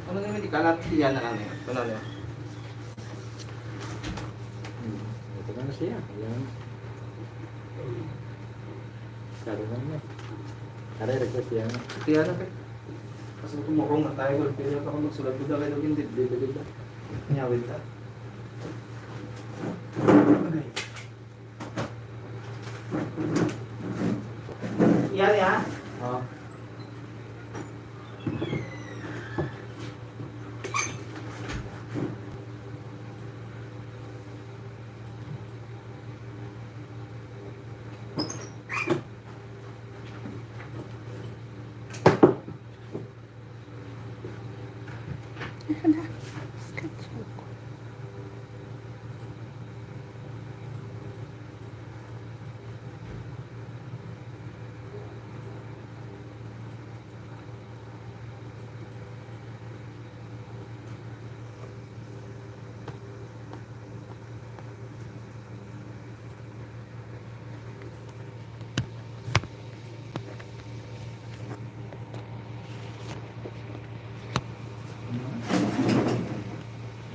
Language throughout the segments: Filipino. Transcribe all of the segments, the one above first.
Ano naman di kalat siya na lang yun. Ano yun? Ito na siya. Ayan. Karo na niya. Karo request yan. Kaya na kay. Kasi tumurong na tayo. Pero ako magsulat ko dahil yung dito. Nyawit ta. Okay. Yan ya. Oh.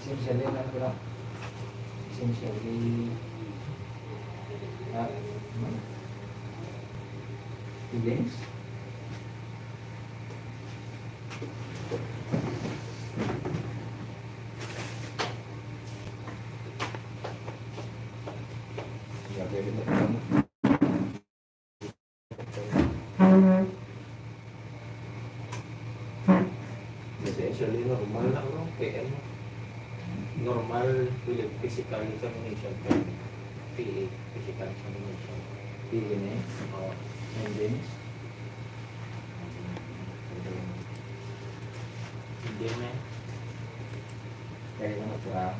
Essentially na pula. Essentially feelings. Ya, pwede mo ito. Essentially normal lang no? Kaya ano? Normal physical examination PA, physical examination. Feelings. Endings. Hindi na. Kaya naman pula.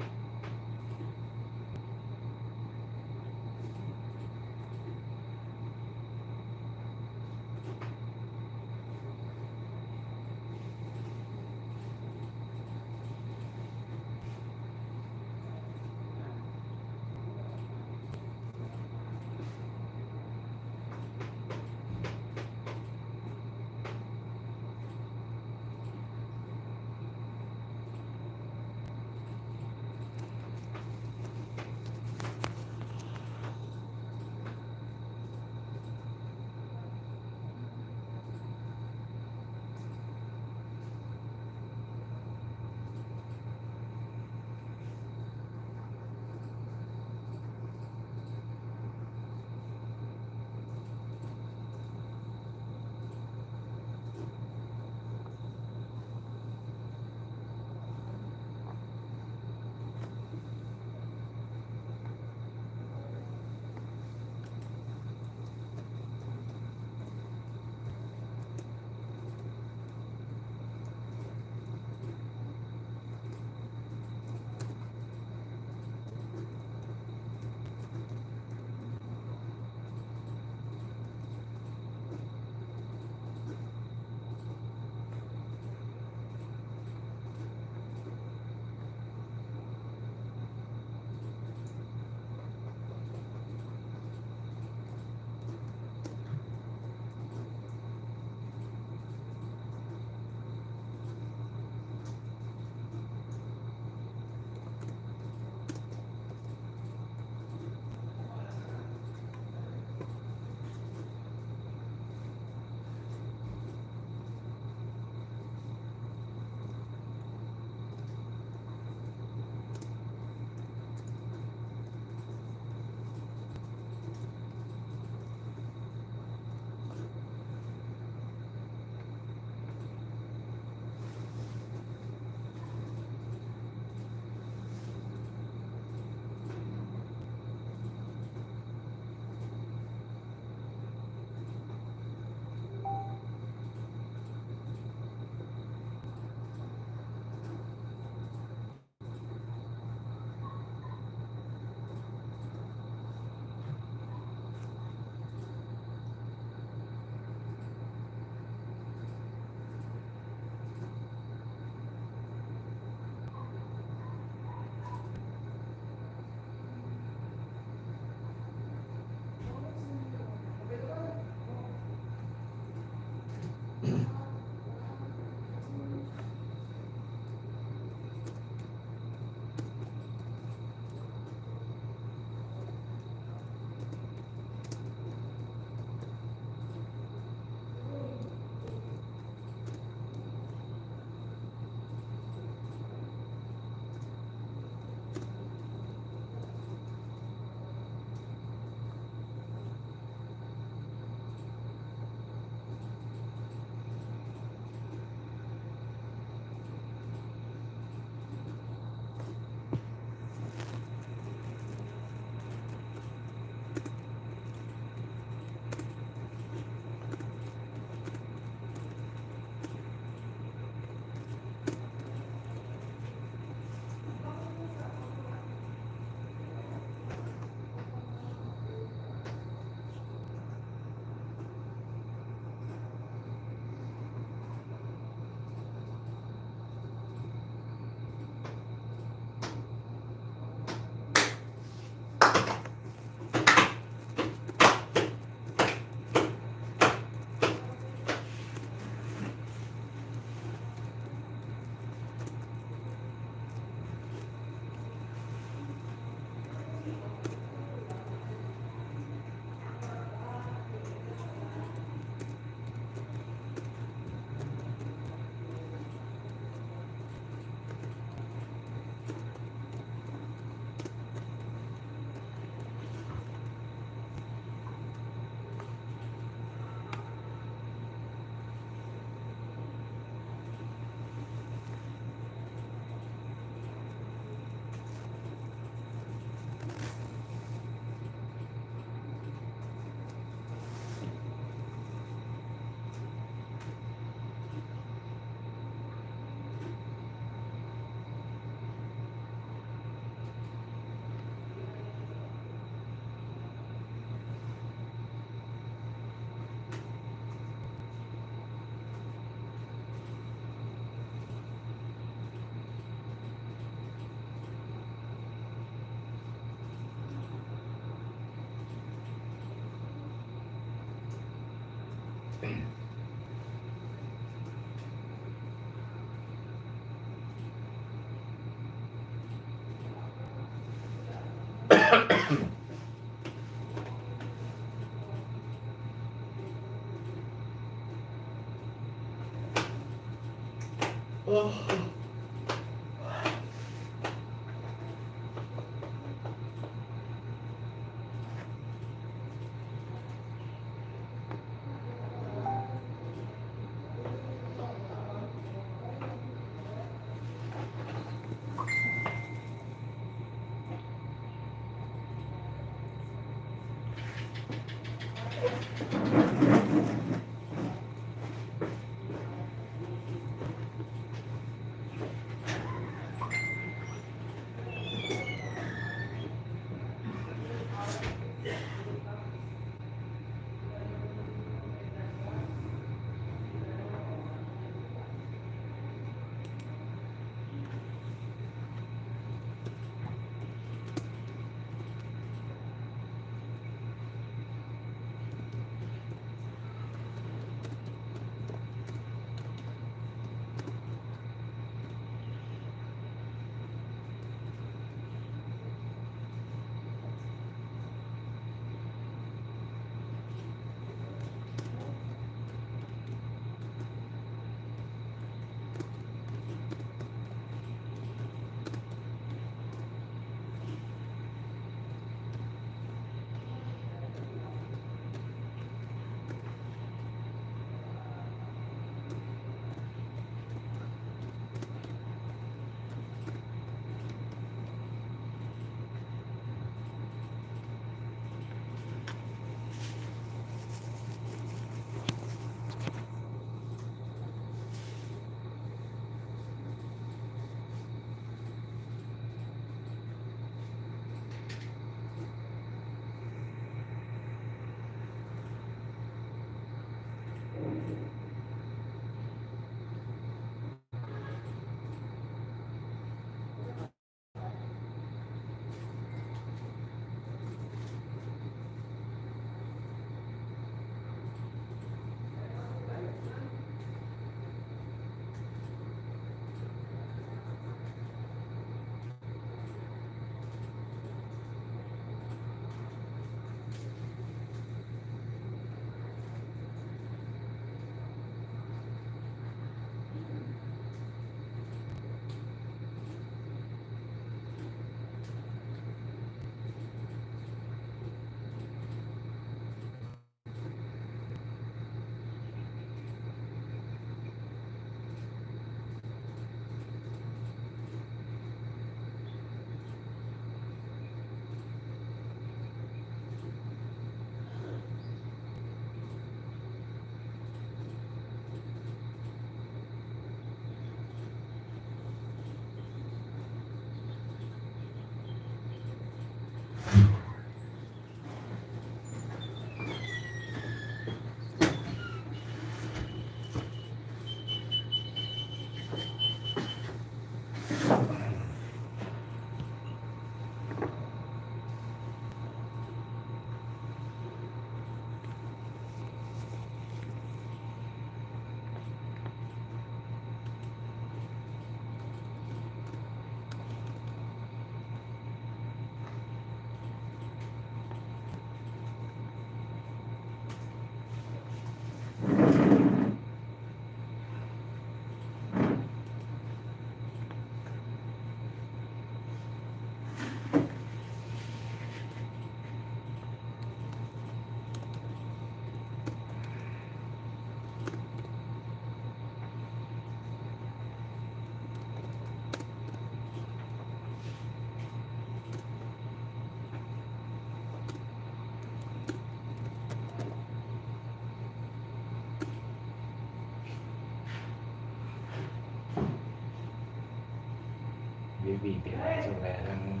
Baby, so parang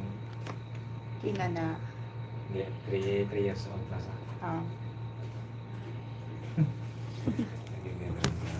Kina na. 3 years old na sa. Ah. Naging ganun na.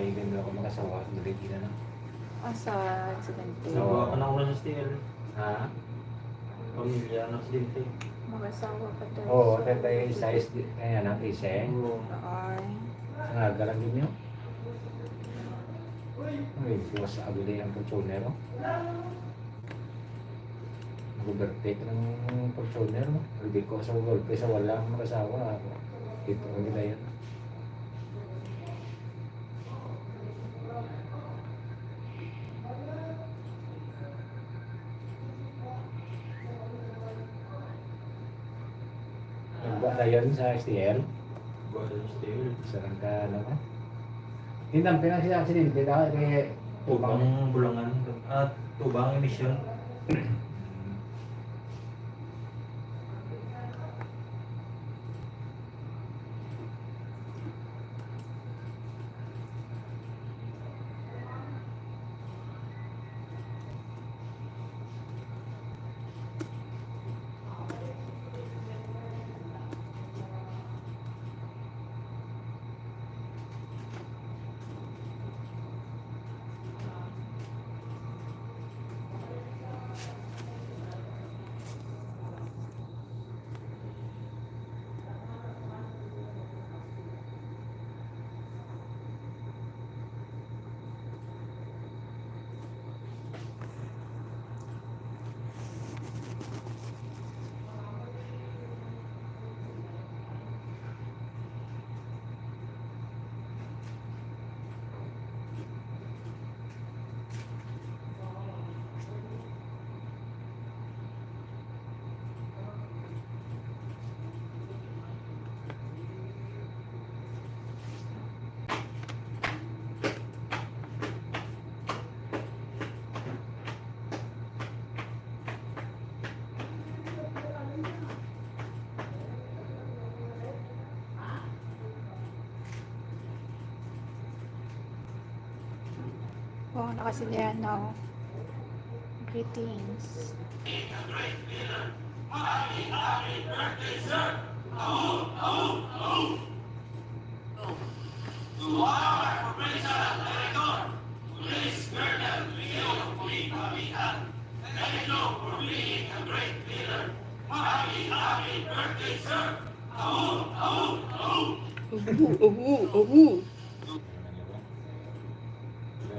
kaibigan daw ako mag-asawa. Galit na lang. Sa aksidente. Nawa ka na una sa STL. Ha? Pamilya ng aksidente. Mag-asawa ka daw. Oo, tatay size. Kaya nang iseng. Oo. Ay. Nagalang din yun. Ay, buwas sa abili ang Fortuner. Nag-overtake ng Fortuner. Hindi ko sa golpe sa walang mag-asawa. Ito ang nila yan. Nagba na yun sa STL. Bala sa STL. Sarang ka, ano ka? Tinampi na siya aksidente dahil kay Tubang bulangan. At tubang emission. Oh, nakasilyan na. Greetings. Uhu.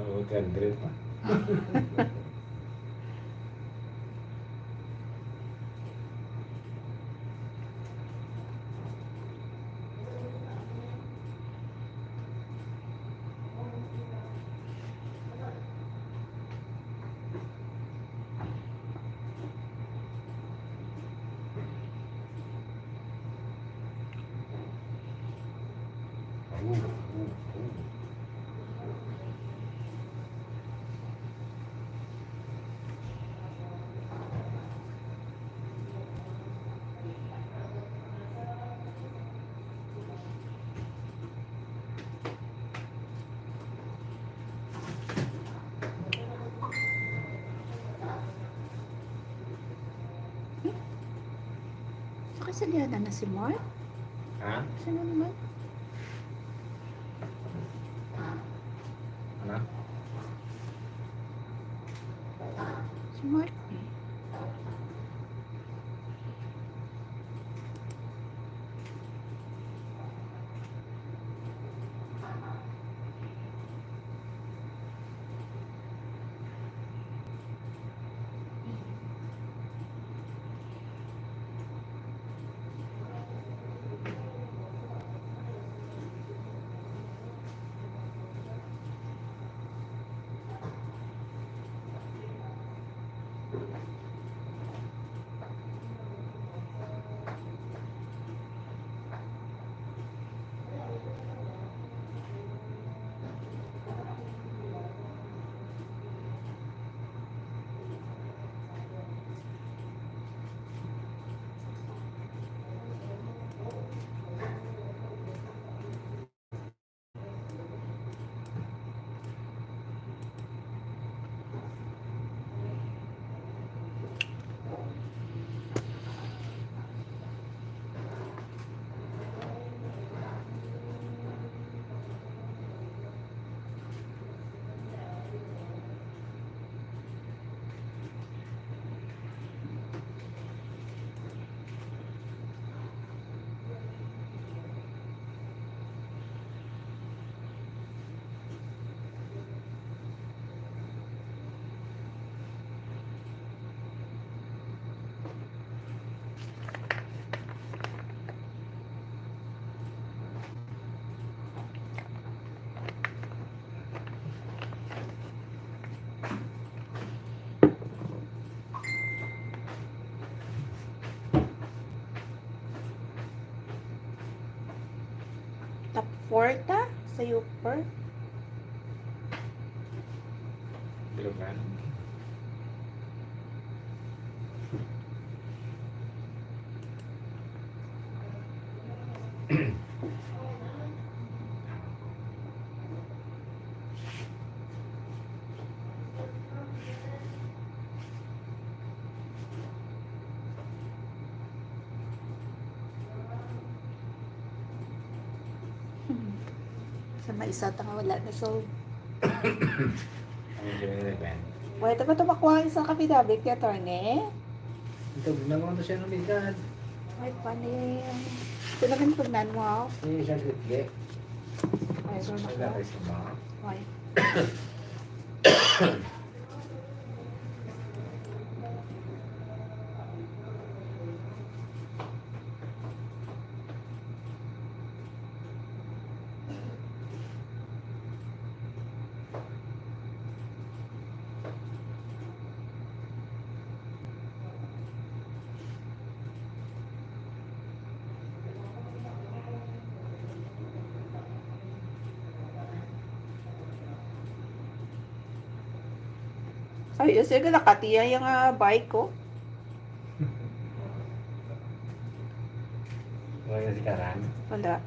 Oo, 100 pa. Nakasilyan na si Mark? Ha? Sino naman? Ano? Si Mark. Forta? Sa Upper? Bilogan. Sa maisa tanga wala na so. Ano yung sinilipin? Pwede ba ito makuha isang kapidabit ka, Torne? Ito, ginagawa to siya ng bigad. Ay, paano yan? Sinagan pagnan mo ako. Hindi siya sitge. Ay, so Siya na lapis na ba? Ay. Ay, sige nakatiya yung bike ko. Ngayon si Karan. Wala.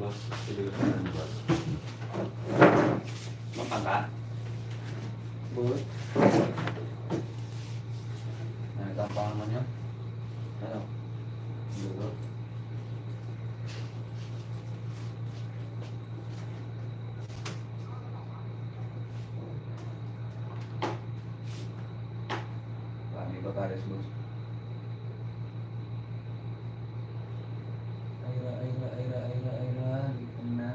boss. Pili ko ng boss. Mapangka? Buhat. Nagkampang naman yun. Ano? Dulo. Paano ba pares boss? Ayra. Dito na.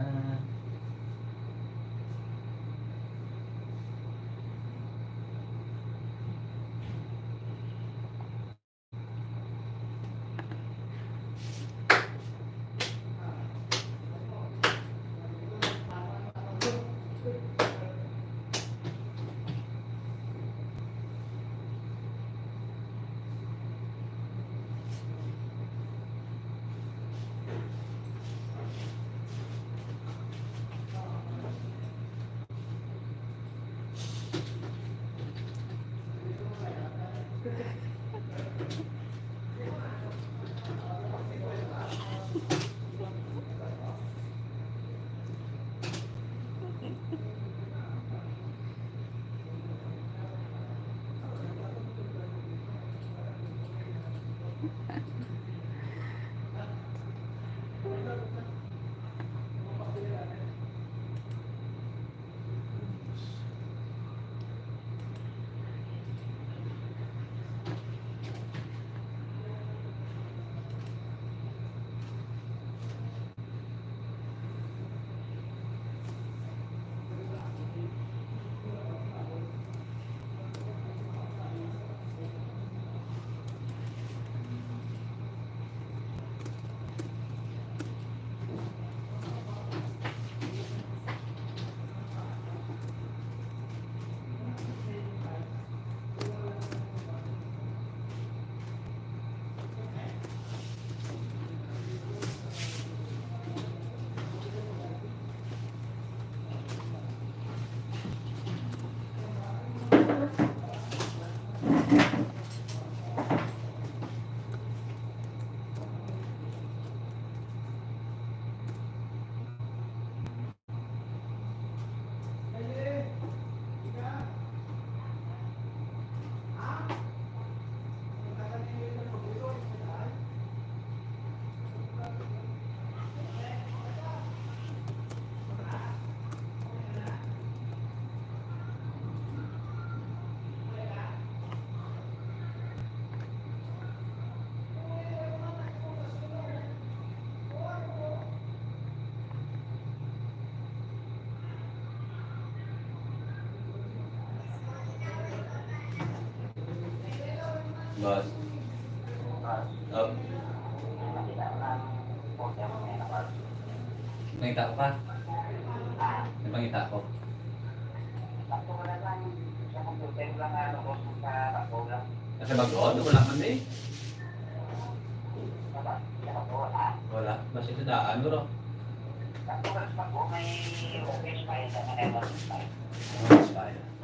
Boss. Up. Nakita ko pa? Nakita ko. Kasi bago, wala man eh. Wala. Basta sa daan, bro.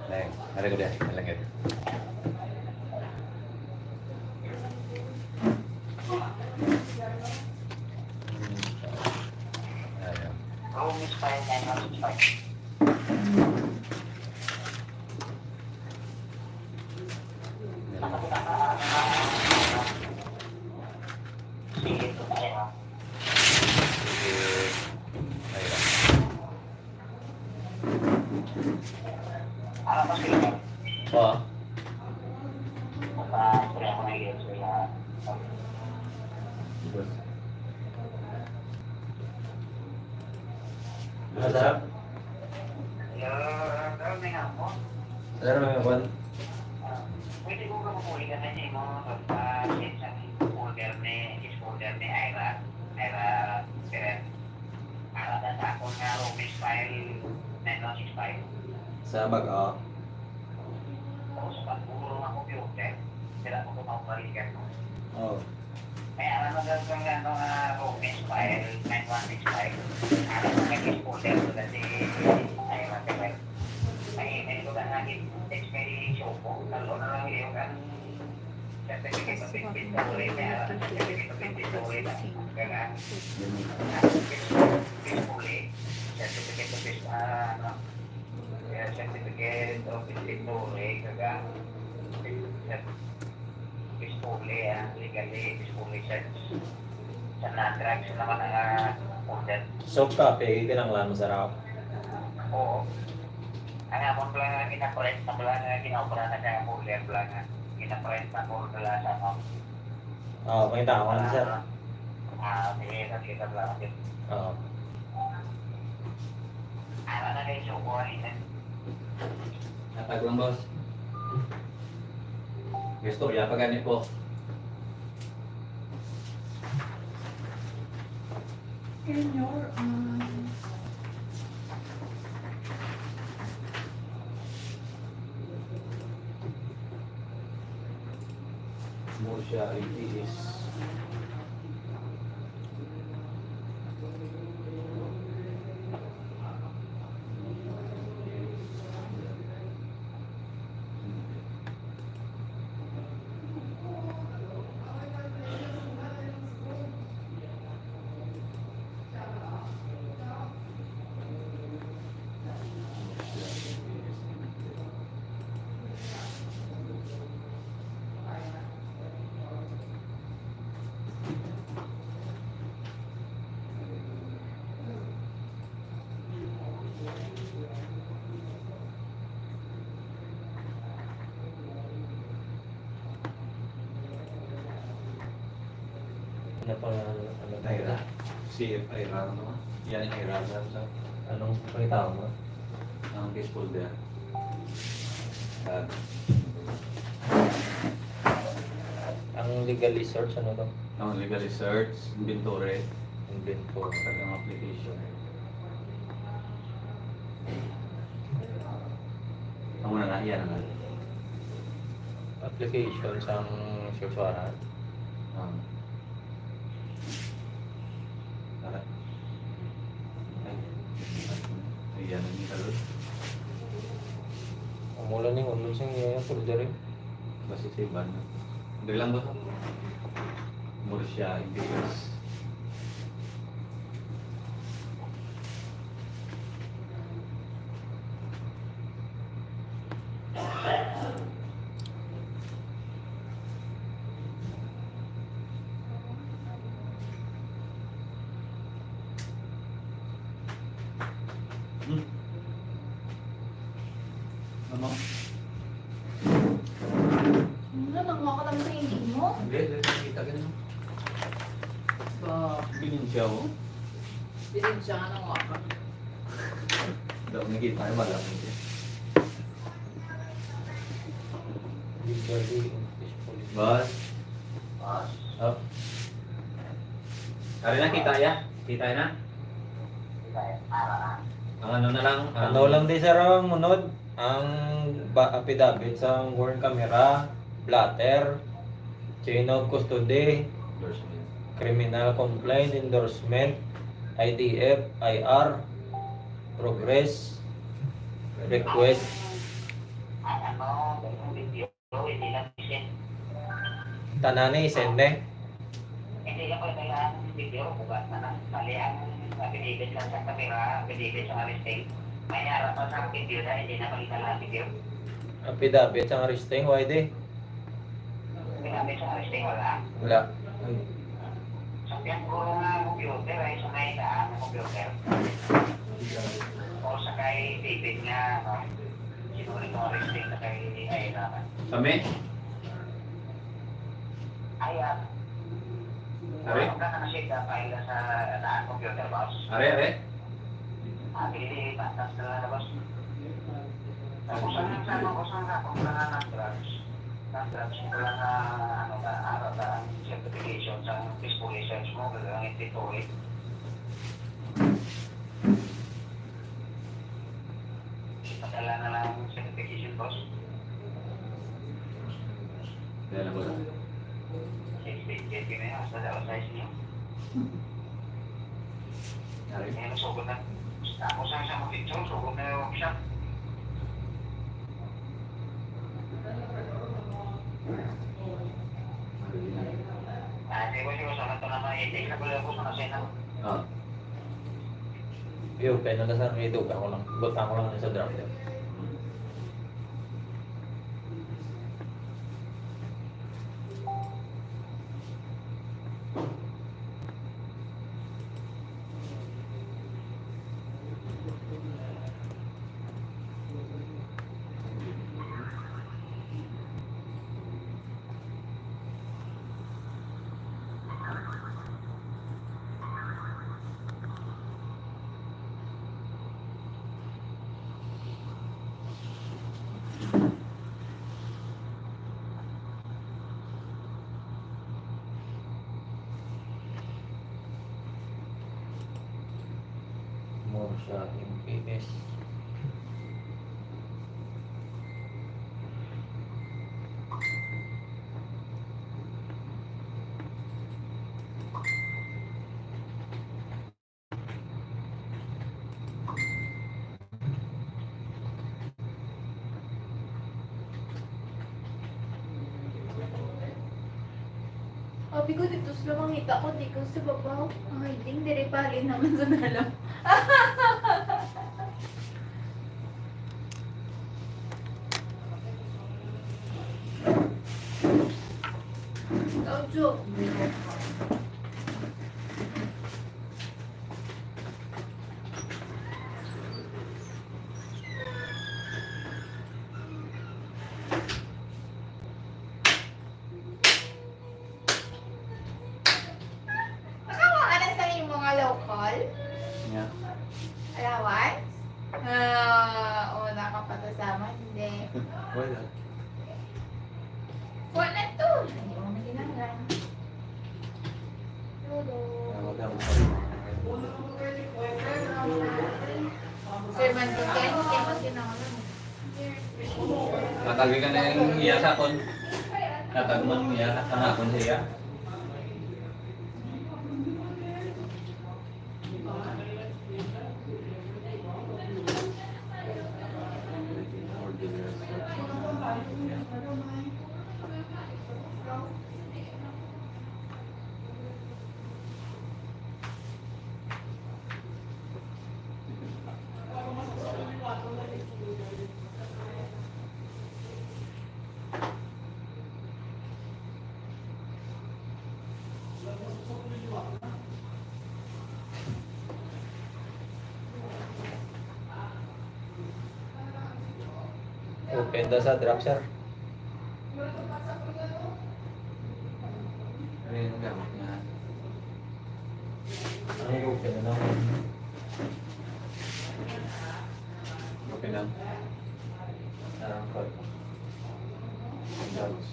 Leng, hari ko dia, lengit. Oh. Masarap? Masarap mga kawan? Pwede ko ka mapuligan na niya mo sa folder ni Ira Peren. Para sa akong nga Romy Style 965. Sa bago. Tapos sa pagpuro ng computer, sila ko kumapaligan mo. Oh. May alam na gagawin nga Romy Style 9165. Alam mo nga folder ko na si Ira Peren. May email ko na text kay Shoko. Talo na lang yung kan certificate of Kasi wag mo inventory, may ara ng certificate certificate of of inventory na processing. gaga. Peacefully, certificate of certificate of inventory, gaga. Peacefully, legally, peacefully search. Sa non-drugs naman ang order. Soft copy, kinanglan masarap. Oo. Ang amon lang ginaprint na lang ginaopera na sa order lang. Ginaprint na order lang sa mo. Oo, pakita ko na sir. Sige, nakita lang din. Oo. Ano na kayo suko ini? Natag lang, boss. Gusto, ya pa ganit po. In your Mo siya is na pang ano tayo? CF IRAR naman. Yan yung IRAR sa Anong pakita mo? ang case folder. Ang legally search ano to? Ang legal search, inventory, Inventory. tagang application. Ang muna na, yan na. Application sa siyoswaran. Tara. Ay, yan ang ikalot. Ang mula ning unod sing folder eh. Basta sa iba na. Hindi lang ba? Murcia, Interiors. Ano? Ano, nangwa ka lang sa hindi mo? Hindi, nakikita ka na. Sa Pilinsya ko. Bilin siya nga nangwa ka. Daw nakita ay wala ko. Legally peacefully. Bas. Up. Ari na kita ya? Kita na? Ang ano na lang? Ano lang din sir ang munod? Ang affidavit sa warrant camera, blatter, chain of custody, Endorsement. criminal complaint, endorsement, IDF, IR, progress, request. Ano, yung video, hindi lang isin. Tanane isende. Hindi lang ko kailangan ng video, bukas na lang. Mali ang pinigit lang sa camera, pinigit sa arresting. May harap pa sa video na hindi na makita lang ang video. Affidavit sa arresting, YD. Pinamit sa arresting, wala. Wala. Sabihan ko nga computer ay sa may daan ng computer. O sa kay David nga, no? Sinulit ko arresting na kay Ayla. Kami? Ayan. Are? Ano ka na-shake na file sa daan computer, boss? Are? Hindi, patas na na, boss. Tapos ang sama ko sa kung na ng drugs. Ng drugs ko lang na ano ka, araw na ang certification sa peaceful research mo, gagawin inventory. Padala na lang ang certification, boss. Kaya na ba? JP na yun, basta daw size niyo. Are? Kaya nasugod na. Ako sa isang picture, sugod na yung workshop. i-take na pala ako sa nasena. Ah. Yo, kaya na sa idog ako lang. Butang ko lang sa drop. More siya yung PS. Sabi ko dito sa mangita ko, di ko sa babaw. Ay, ding dire palin naman sa dalaw. Oh, joke. Nakawa ka na sa iyong mga local? Yeah. Allowance? Oo, nakapatasama. Hindi. Wala. Wala to. Hindi mo na ginagawa. Hello. Sir, mandiyan. Kaya mo ginagawa. Natagi ka na yung iya sa kon. Natagman mo iya at tanakon siya. Open daw sa drop, sir. Ano yung gamit niya? Ano yung open na lang? Okay lang. Sarang call. Drugs.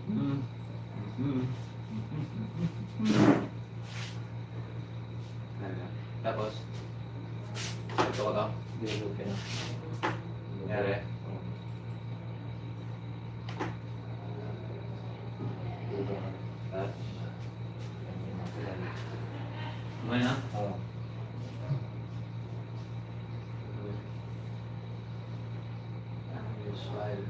Hmm. Hmm. Tapos, ito ko to. Hindi open na. Nangyari. Tapos, umay na? Oo. Use file.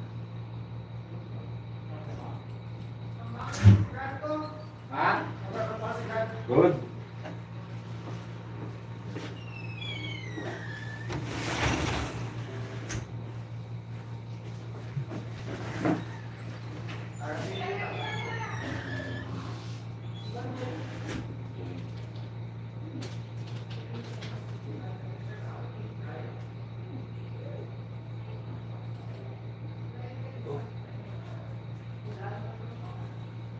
Good.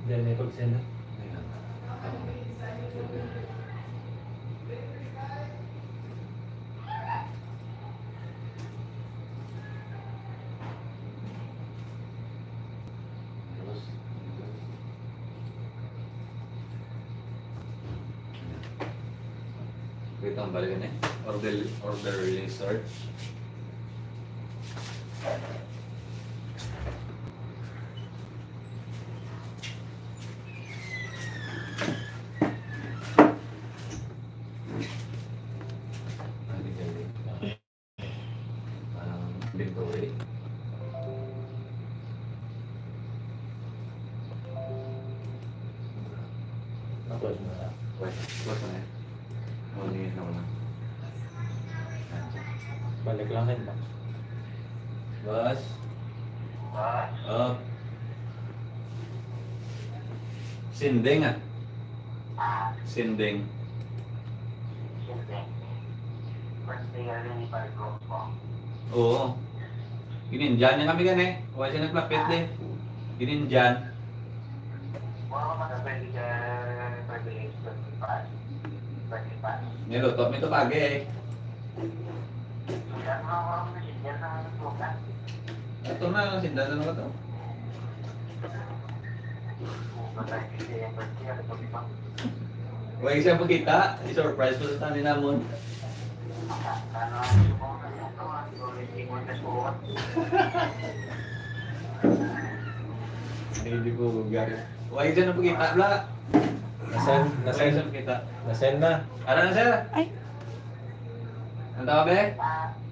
Then may pag-send na. Tapos, wait ang balikan eh. Orderly search. Inventory. Balik lang rin ba? Boss. Boss, Oh. Sinding ah. Sinding. siyempre. First day rin ni Pargo ko. Oo. Gininjan niya kami gan eh. Huwag siya nagplapit eh. Gininjan. Wala ka pwede ka privilege to pass. Pwede pass. Niluto mi to pagi eh. Sudan mo ako ang messenger na nagpukan. Ito na, sindan na to. Matay kasi yung birthday, ano po dito? Huwag siya magkita. I-surprise po sa tanin namon. Ano ang sumong na ito? Ang ulit mo na suot. Hindi ko gugari. Huwag siya na magkita, bla. Nasend, Huwag nasend, siya magkita. nasend na. Ara na sir. Ay. Ang tawag be?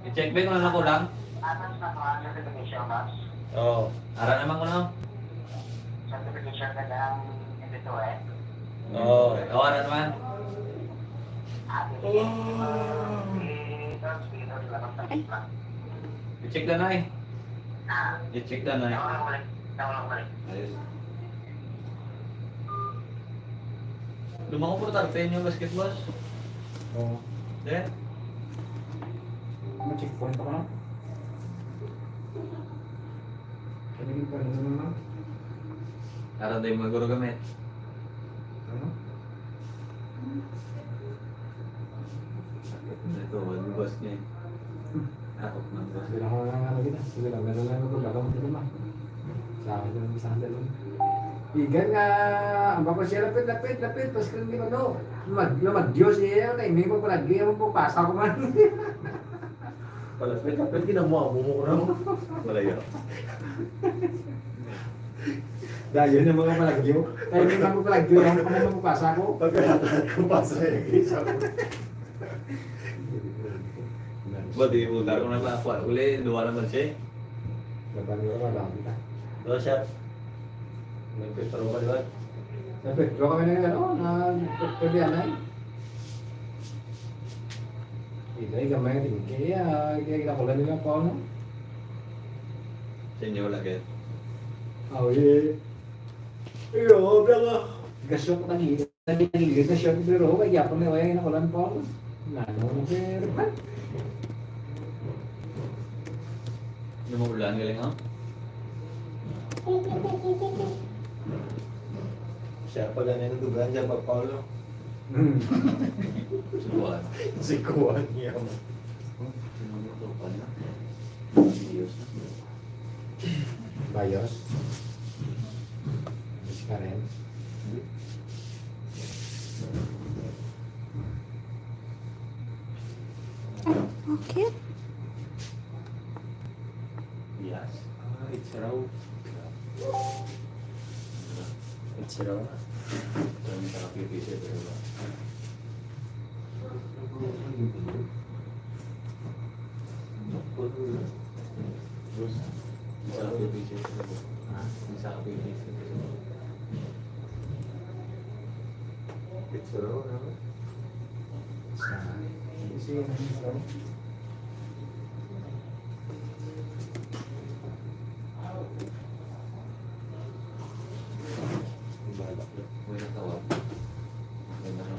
I-check be kung ano kulang. Atas na ko ang certification, boss. Oo. Ara naman ko na. Certification ka lang ito eh. Oo. Oo, ara naman. I-check na na eh. I-check na na eh. Ayos. Lumango po tarpen yung basketball. Oo. Eh? Ma-checkpoint ako na. Kanigin pa rin naman. Ara tayo mga guro gamit. Ano? Ito, wag boss niya eh. Ako ng boss. Sige lang ako nga lagi na. Sige lang, meron lang ako gagamot dito ma. Sa akin lang sa handal lang. Igan nga, ang bako siya lapit. Pas kung di ba no? Lumadyos niya yun. Hindi mo palagi. Ang po pasa ko man. Palapit, ginawa mo mo na. Malayo. Dahil na mga palagyo. Kaya hindi mo palagyo. Yung kung mapapasa ko. Pagkakatahan ko pa sa isa ko. Ba't di mo ko na pa uli, duwa naman siya eh. Laban ko ka dami ka. Oo, siya. May paper ba diba? Sabi, draw kami na ano, na pwede anay. Hindi, gamay din. Kaya kinakulan nila po ano. Sa inyo lagi. Oh, yeah. Iyo, baka. Gasyo ko tangi. Nagigil na siya. Pero kaya yapon na kaya kinakulan po ano. Nano na pero man. Lumulan galing ha? Siya pala na nadugan dyan, Pag Paulo. Subuhan. Si Kuwan niya. Sinunutupan na. Diyos na. Bayos. Bis ka rin. Okay. Yes. It's raw. It's raw. Ito yung nakapipisi ito ba? Isa kapipisi ito ba? Ha? Isa kapipisi ito ba? Picture ako naman. Sa. Sige, sige. May natawag. May ano?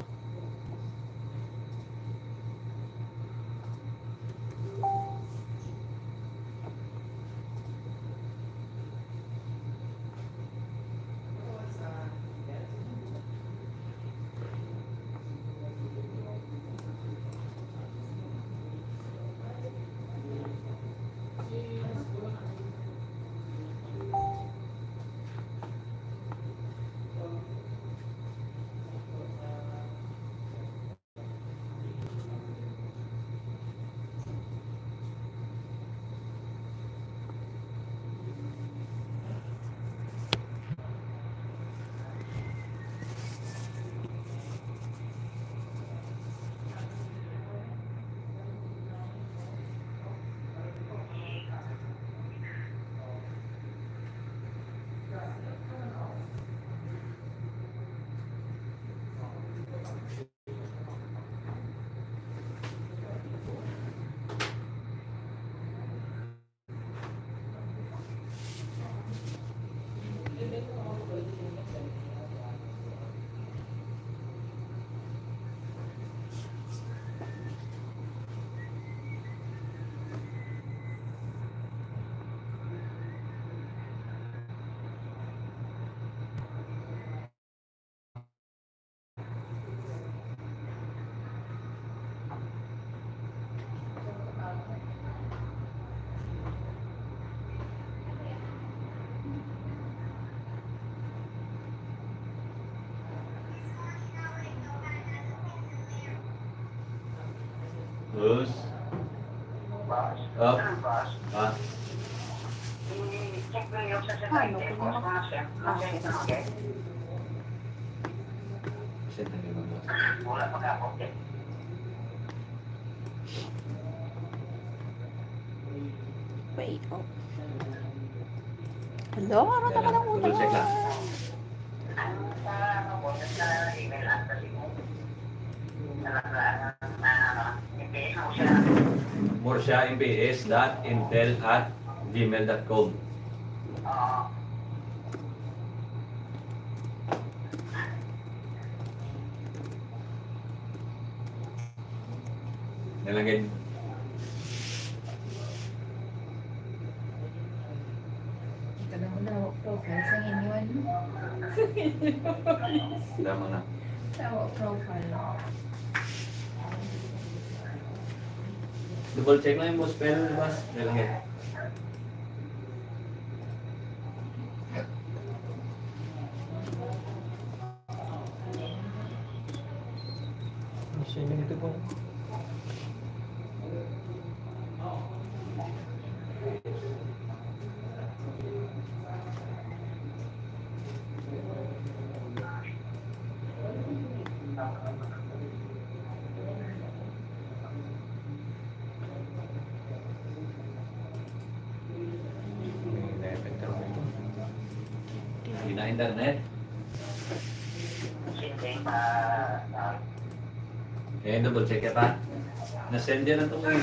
Boss. Boss. Up. Ano, boss? Ah. I-check mo yung sa satellite, boss. Kung nasa ito, okay? Send na yun, boss. Wala pa ka, okay? Wait, oh. Hello? Ano ka lang Double check lang. Ang sa boss, sa email lang kasi mo. MPS mo siya. morsiamps.intel@gmail.com. Oo. Nalagay. Ito na mo na profile sa inyo, ano? Tama na. Tawa profile. Double check lang yung boss pero boss. Nalagay. Sino ito po? Hindi na internet. Siyempre, pa... Eh, double check ka pa. Na-send yan ang tungkol.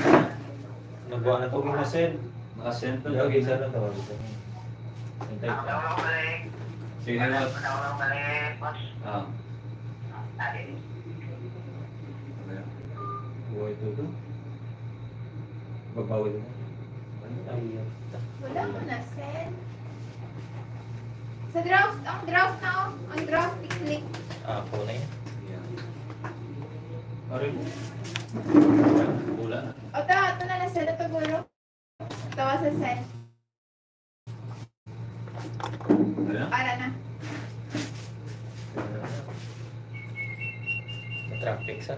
Nagawa na ito kinasin. Naka-send to. Lagi sa na daw. Hintay Ako ka. lang balik. Sige na. Ako lang balik, boss. Ah. Alin. Buhay ito doon. Babawi mo. Ay, Wala mo na, send. Sa draft, ang draft na, oh. Ang draft, i-click. ako na yun. Aray. Wala na. O, ito na na, send ito, gulo. Tawa sa send. Wala na? Para na. Traffic sa.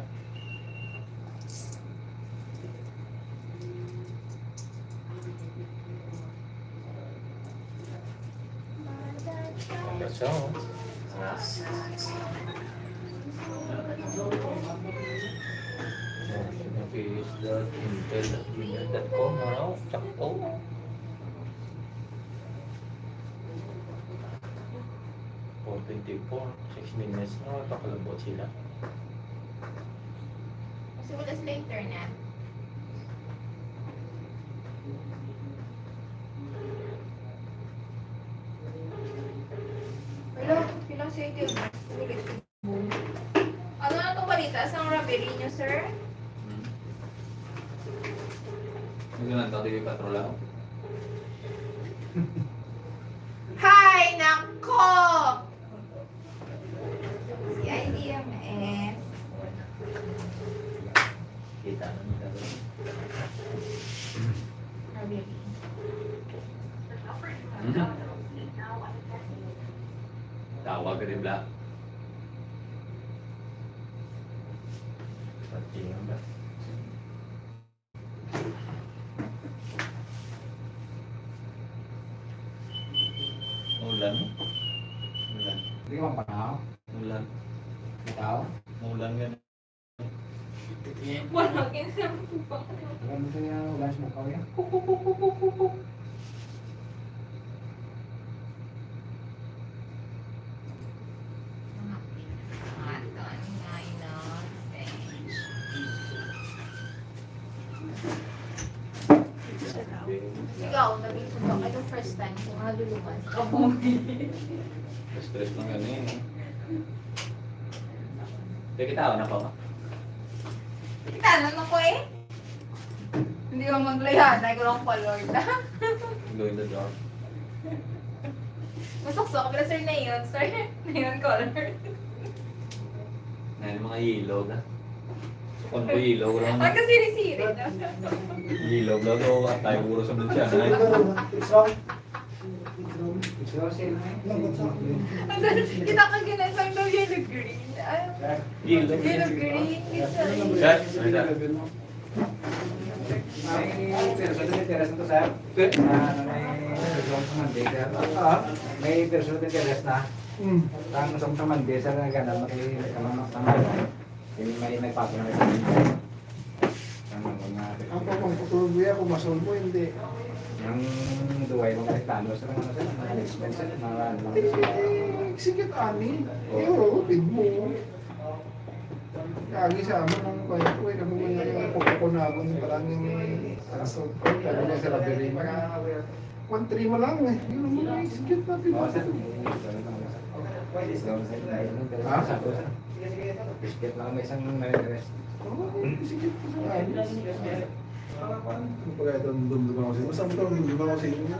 So, intel.gmail.com araw, sakto. 4:24, 6 minutes na, pakalabot sila. Kasi wala sila internet. Wala, pilang sa ito. Ano na itong balita? Saan robbery niyo, sir? Hindi na ito. Hindi patrol ako. Hi! Nako! Si IDMS. Kita na nila. Robbery. Tawag ka rin, Black. Pati nga ba? Ulan. Ulan. Hindi ka mapanaw. Ulan. Ikaw? Ulan nga. Wala, kinsa pa. Wala mo kaya wala sa mukha yan. Ikaw, nabito ka. Ano first time kung haluluman sa kabungi? Stress lang yan eh. Kaya kita na pa ba? Tanong ako eh. Hindi ko maglayan. Ay ko lang pa-lord na. Go in the dark. Masokso ka pala sir na yun. Sir, neon color. Na yung mga ilaw na. Sukon ko ilaw lang. Ang kasiri-siri na. Ilaw lang to. At tayo puro sa bulsya. It's all same na Ang sarap, kita ka ginasang daw yellow green. Ay, Ilaw. yellow green. Kita Shot. May personal interest na to, sir. May Monday, sir. May personal interest na. Ang sa Monday, sir, na gano'n, may nagpato na rin. Ang pagpapatuloy ako, masolve mo, hindi. Yung duway ng reklamo, sir, ano, sir, mga expenses, mga ano. Sikit ani. Oo, bid mo. Kagi sa amin ang kaya ko, kami mo yung pagkakunabon, parang yung asol ko, kaya nga sa labirin. 1-3 mo lang eh. Yun mo na, sikit na bid mo. Oo, sir. Ha? Biscuit lang may isang interest. Oo, sikit ko sa amin. Pagka itong dumdum ako sa inyo. Basta itong dumdum ako sa inyo.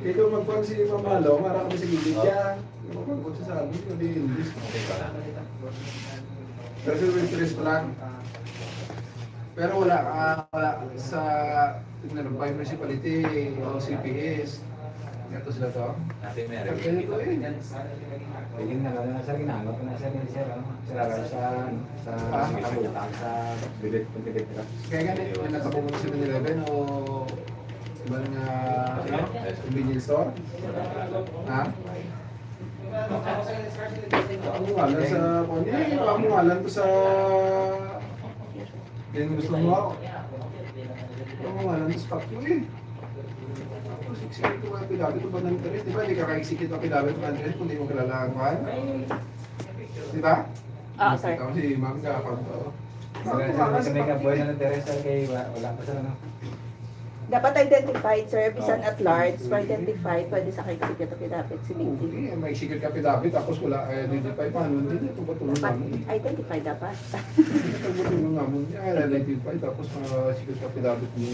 Ikaw magpag si Mamalo, marami kami sa gilid niya. Magpag siya sa amin, hindi English. Pero may interest pa lang. Pero wala sa tingnan ng municipality o CPS. Ito sila to. Natin may Kaya ito eh. Pwedeng na sir, ginamit ko na sir, sir, sir, sa makabutang sa bilit puntilit. Kaya ganit, may nakapunta sa 7-Eleven o ibang convenience store. Ha? Pamungalan sa kunya, pamungalan ko sa yan gusto mo ako. Pamungalan ko sa pakyo eh. Siksikit ko kayo pilapit ko ba ng interest? Di ba hindi ka kaiksikit ang pilapit ko ng interest kung di mo kilala ang kuhan? Di ba? Sir. Ikaw si Ma'am ka-account ko. Sir, may kaboy na interest kay wala pa sila, no? Dapat identified, sir, bisan at large, for identified, pwede sa executive dapat si Binti. Okay, may sikit ka pilapit tapos wala identify pa. Ano din ito ba tulong Dapat namin? identify dapat. Ito ba tulong namin? Identify tapos sikit ka pilapit mo.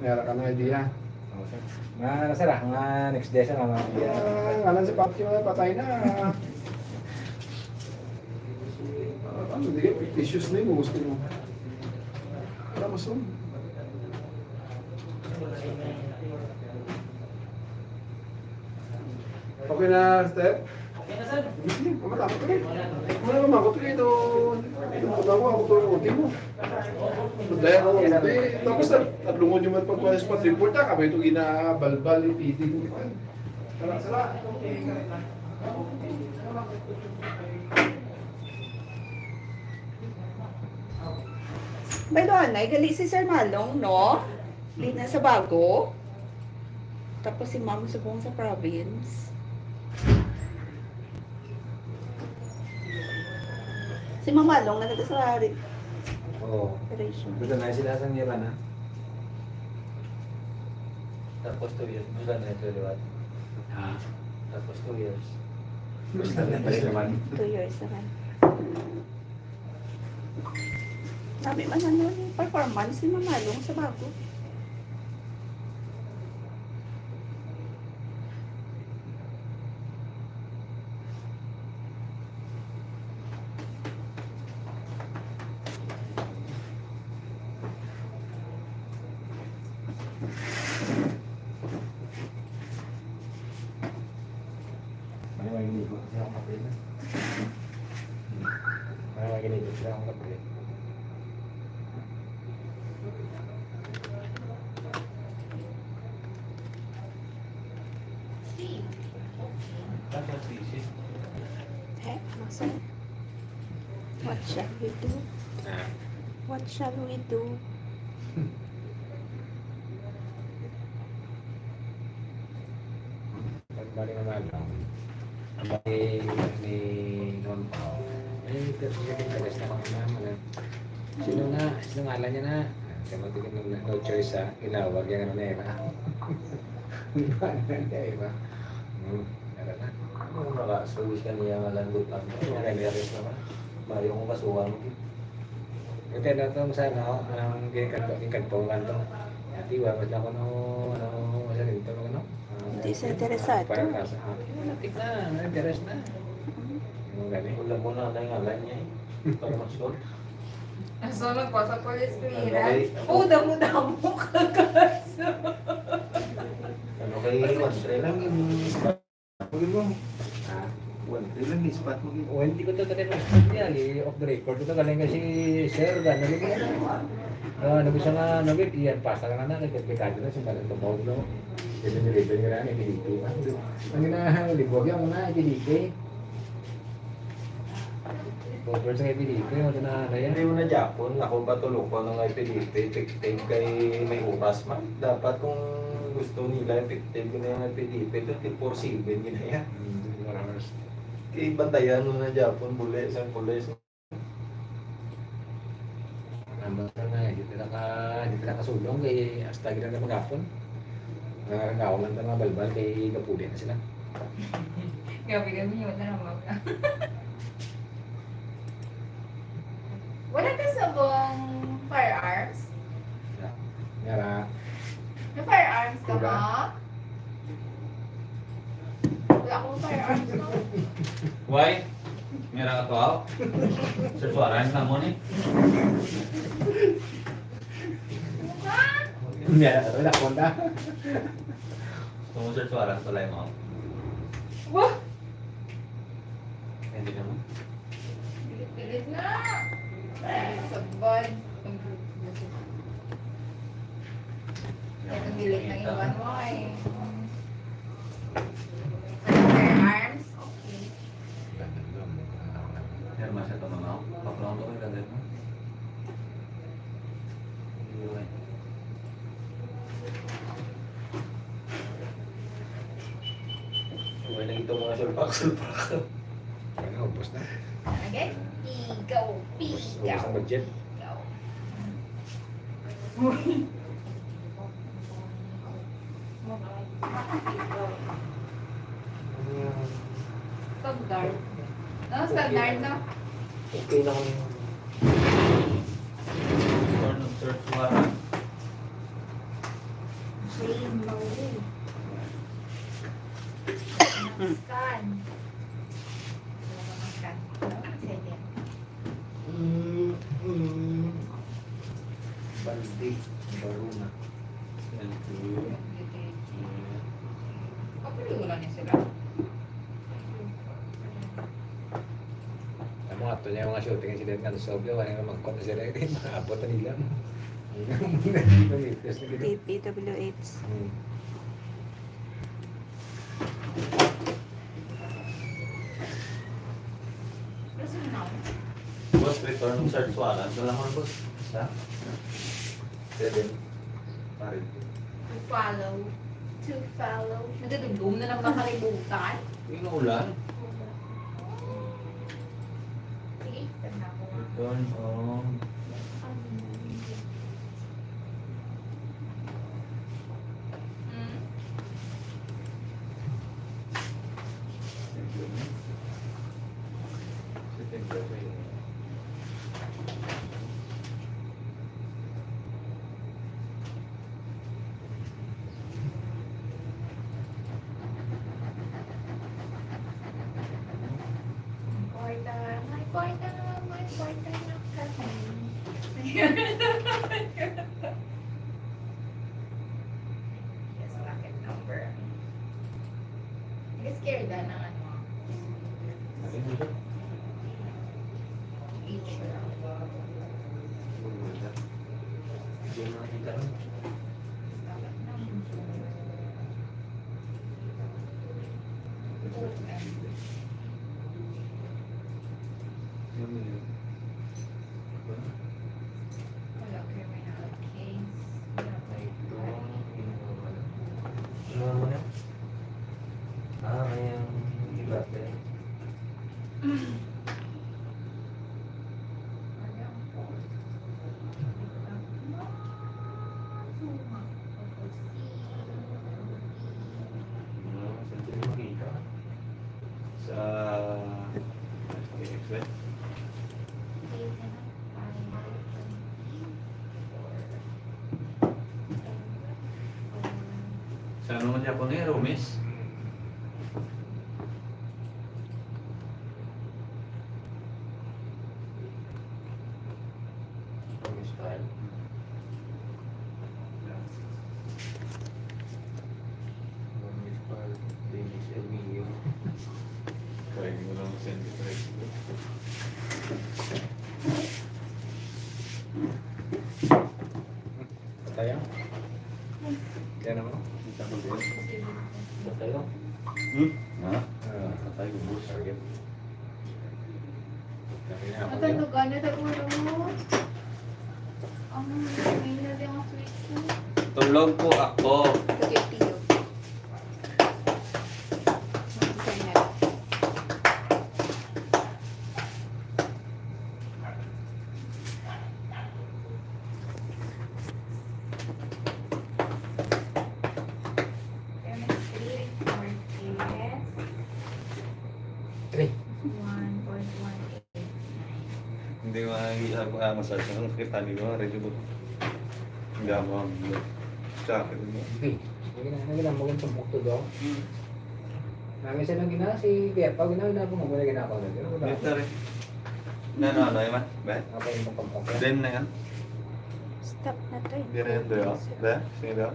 Meron ka ng idea. Oo, sir. Mga sir, mga next day sir, mga Ngalan si Papi na patay na. Ano, hindi ka fictitious na yun, gusto mo. Wala mo son. Okay na, Steph? Okay na, sir. Mamatapos ka rin. Wala naman ako ito. Ako ito mo. Dahil ako, hindi. Tapos naglungod yung pagkuha sa spot report na kami ito ginabalbal, ipiting. Sala. May doon, ay gali si Sir Malong, no? Di na sa bago. Tapos si Ma'am subong sa province. Si Ma'am Malong na sa Oo. operation. Gusto na sila sa nila na. Tapos 2 years, gusto na ito, liwat. Ah. Tapos 2 years. Gusto na balik naman. 2 years naman. Sabi man ano yung performance ni Ma'am Malong sa bago. May ginito sila akong kapil na. May ginito sila akong kapil. Tapos sisi. Eh, masa. What shall we do? What shall we do? Pagbalik naman lang. Ang bali ni Don Pao. Eh, pero siya din tagas na mga naman. Sino ngalan niya na? Kaya magtigil ng no choice sa ilawag yung ano na iba. Iba na iba. Meron na. Ano nakasuwis ka niya nga landot lang. Meron naman. Bayo kong kasuwa mo. Buti na itong sa ano, ang ginagpong kanto. Atiwa, ba't lang ko sa dito, ano? Hindi siya interesado. Parang nasa akin. Natik na, na-interest na. Yung gani. Wala mo na yung ngalan niya eh. Para mag-sort. Nasunod ko sa police Okay. clearance. Oh, damo-damo kagaso. Ano kay Juan? Try lang yung... Pagin mo. Ah, 1-3 lang ispat mo. O hindi ko to tayo mag-spot niya, off the record. Ito galing kasi sir, gano'n nag-isa nga, iyan, pasta ka na, nagkakado na, simbalan ko bawag no. Ito nilito nyo na, ipilito. Ang libuwag yung una, ipilito. Over sa ipilito, yung na ano yan. Hindi mo na Japon, ako ba tulog ko nung ipilipe, epektive kay may oras man. Dapat kung gusto nila epektive ko na yung ipilipe, 24/7 yun na yan. Kay bantayan mo na Japon, bulis ang bulis. Nambas ka na, hindi nakasulong kay hasta gina na maghapon. Nangarangaw man mga balbal kay kapuli na sila. Gabi-gabi yun na naman. Wala ka sa buong firearms? Ngara, May firearms ka Wala. ba? Wala akong firearms no? Why? Meron ka to ako? Sesuaran na mo ni. ngara, wala ko na. Kung sesuaran pala mo. Wah! Hindi naman. Pilit-pilit na! Sagbad. Itong dilit ng iwan mo ay... Firearms? Okay. Meron masya ito mga ako. Pakulong to kayo kagad mo. Huwag na ito mga sulpak-sulpak. Ano, ubos na. Again? Ikaw, Ubos ikaw, ang budget. ikaw. Standard. No, standard na. Okay lang yun. Or nung search warrant. Rainbow. Scan. Scan. Sige. Baldi, baruna. Yan. Kapaliwala niya sila. Ang mga to niya mga shooting incident nga sa Sobyo, wala nga magkot na sila, maabot na nila. DPWH. Kasi now, Boss, return ng search warrant. Wala ko na boss. Isa? 7. Parin. to follow. To follow. Nagdudugong na naman nakalimutan. Yung ulan. Sige, tanda ko nga. Return on... Hmm? Kwarta, may kwarta na kami. Yes, rocket number. Nag-scared na ng ano. Teacher. Rocket number. Wala, criminal case. Ano mo na? Kaya iba ba? Sa... Express. Sa ano man Japon eh, Romis? Kaya hindi mo lang send Kaya? Kaya naman. Tayo. Ha? Tayo ubus. Target. Matalugan na tagulo mo. Ang may na din ang switch ko. Tulog po ako. Kagay tiyo. Internet. Chemistry report is Three. 1.189. Hindi massage na kita nito. Radyo ba? Hindi ako ang sa akin mo. Okay. Lagi na maging tumpok to do. Namin siya nang gina si Kaya pag ginawa na po mo na ginako na. Pero wala. Dito rin. Ano yan? Ba? Apa yung tumpok? Then na yan. Stop na to. Hindi na yan doon. Ba? Sige daw.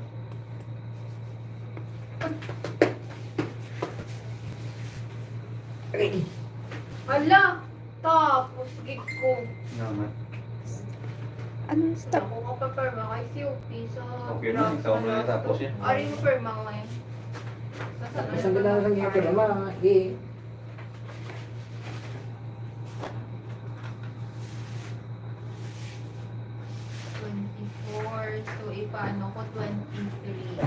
Okay. Hala! Tapos gig ko. Naman. Ano stop? Ako ka pa perma kay COP sa Okay na, ikaw mo na tapos yan. Ari mo perma ko eh. Isang ganda lang yung kaya ma. Eh. So, ipaano ko 23.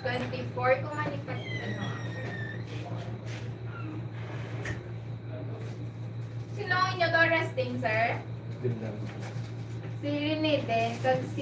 24 kung manipat, ano. Sino ang inyo to resting, sir? Ganda. Si Rene din, kag si